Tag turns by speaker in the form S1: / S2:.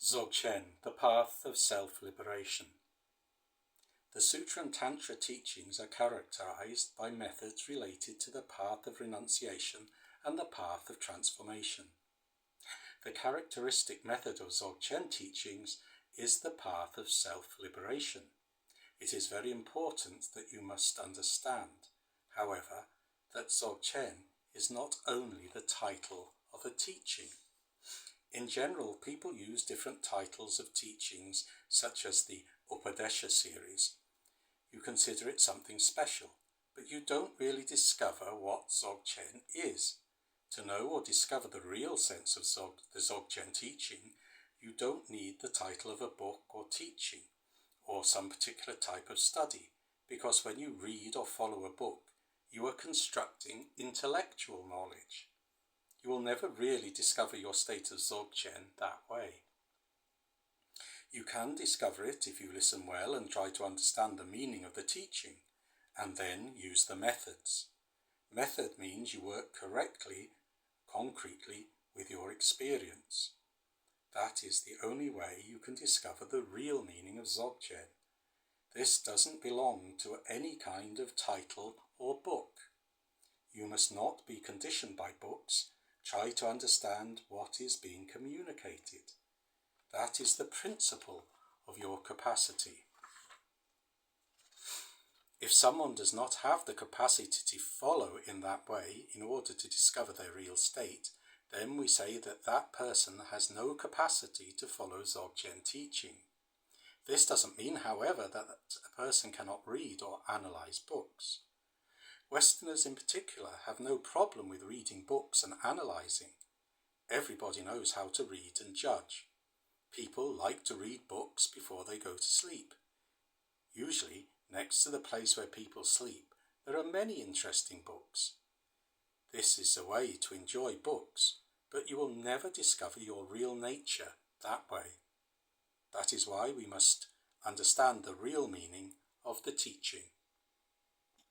S1: Dzogchen, the path of self-liberation. The Sutra and Tantra teachings are characterized by methods related to the path of renunciation and the path of transformation. The characteristic method of Dzogchen teachings is the path of self-liberation. It is very important that you must understand, however, that Dzogchen is not only the title of a teaching. In general, people use different titles of teachings, such as the Upadesha series. You consider it something special, but you don't really discover what Dzogchen is. To know or discover the real sense of the Dzogchen teaching, you don't need the title of a book or teaching, or some particular type of study, because when you read or follow a book, you are constructing intellectual knowledge. You will never really discover your state of Dzogchen that way. You can discover it if you listen well and try to understand the meaning of the teaching, and then use the methods. Method means you work correctly, concretely, with your experience. That is the only way you can discover the real meaning of Dzogchen. This doesn't belong to any kind of title or book. You must not be conditioned by books. Try to understand what is being communicated. That is the principle of your capacity. If someone does not have the capacity to follow in that way in order to discover their real state, then we say that that person has no capacity to follow Dzogchen teaching. This doesn't mean, however, that a person cannot read or analyze books. Westerners in particular have no problem with reading books and analysing. Everybody knows how to read and judge. People like to read books before they go to sleep. Usually, next to the place where people sleep, there are many interesting books. This is a way to enjoy books, but you will never discover your real nature that way. That is why we must understand the real meaning of the teaching.